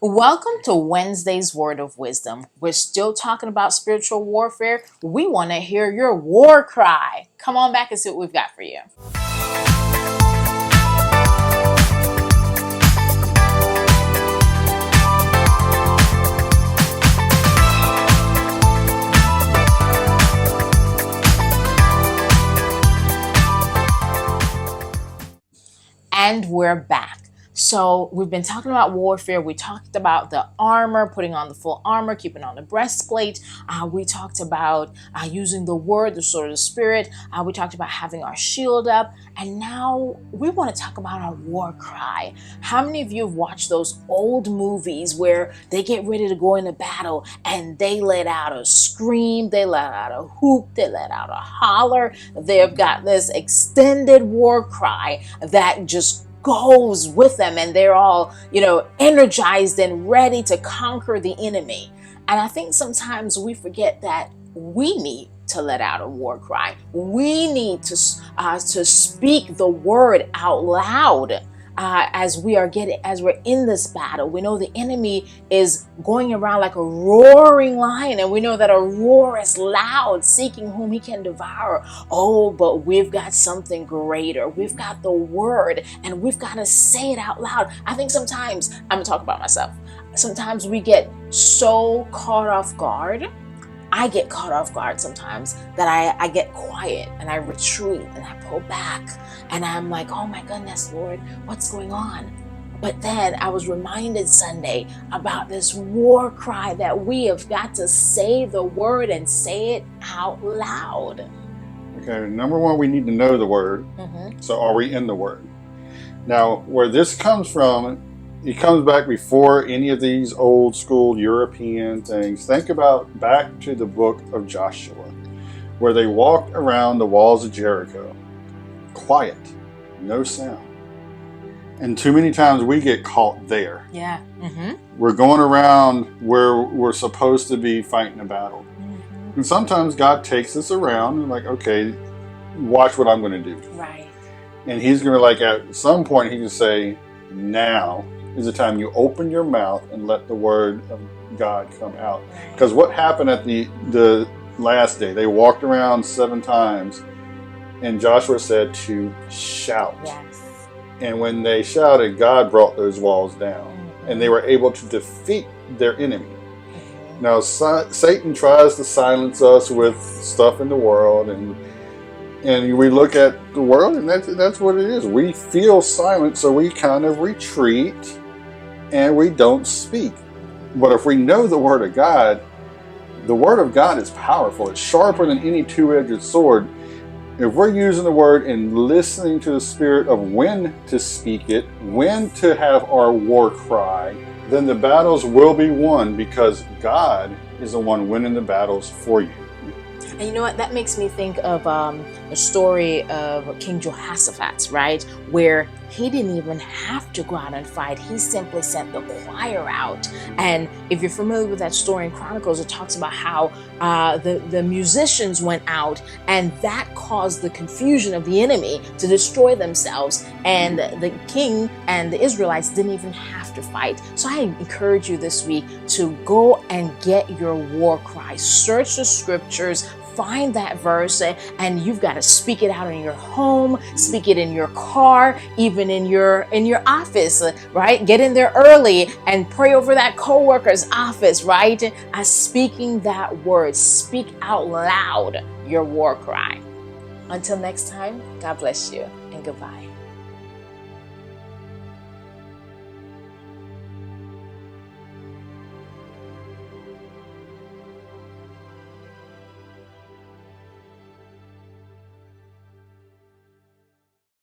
Welcome to Wednesday's Word of Wisdom. We're still talking about spiritual warfare. We want to hear your war cry. Come on back and see what we've got for you. And we're back. So we've been talking about warfare. We talked about the armor, putting on the full armor, keeping on the breastplate. We talked about using the word, the sword of the spirit. We talked about having our shield up. And now we want to talk about our war cry. How many of you have watched those old movies where they get ready to go into battle and they let out a scream, they let out a whoop, they let out a holler. They've got this extended war cry that just goes with them, and they're all, energized and ready to conquer the enemy. And I think sometimes we forget that we need to let out a war cry. We need to speak the word out loud. As we're in this battle. We know the enemy is going around like a roaring lion, and we know that a roar is loud, seeking whom he can devour. Oh, but we've got something greater. We've got the word, and we've got to say it out loud. I think sometimes, I'm gonna talk about myself, sometimes we get so caught off guard. I get caught off guard sometimes that I get quiet and I retreat and I pull back and I'm like, oh my goodness, Lord, what's going on? But then I was reminded Sunday about this war cry that we have got to say the word and say it out loud. Okay, number one, we need to know the word. So are we in the word? Now, where this comes from, it comes back before any of these old school European things. Think about back to the book of Joshua, where they walked around the walls of Jericho, quiet, no sound. And too many times we get caught there. Yeah. We're going around where we're supposed to be fighting a battle. And sometimes God takes us around and like, okay, watch what I'm going to do. Right. And he's going to at some point, he can say, now is the time you open your mouth and let the word of God come out. Because what happened at the last day, they walked around 7 times and Joshua said to shout. Yes. And when they shouted, God brought those walls down and they were able to defeat their enemy. Now, Satan tries to silence us with stuff in the world, and we look at the world, and that's what it is. We feel silent, so we kind of retreat, and we don't speak. But if we know the Word of God is powerful. It's sharper than any two-edged sword. If we're using the Word and listening to the Spirit of when to speak it, when to have our war cry, then the battles will be won, because God is the one winning the battles for you. And you know what? That makes me think of the story of King Jehoshaphat, right? Where he didn't even have to go out and fight. He simply sent the choir out. And if you're familiar with that story in Chronicles, it talks about how the musicians went out, and that caused the confusion of the enemy to destroy themselves. And the king and the Israelites didn't even have to fight. So I encourage you this week to go and get your war cry. Search the scriptures, find that verse, and you've got to speak it out in your home, speak it in your car, even in your office, right? Get in there early and pray over that coworker's office, right? Speaking that word, speak out loud your war cry. Until next time, God bless you and goodbye.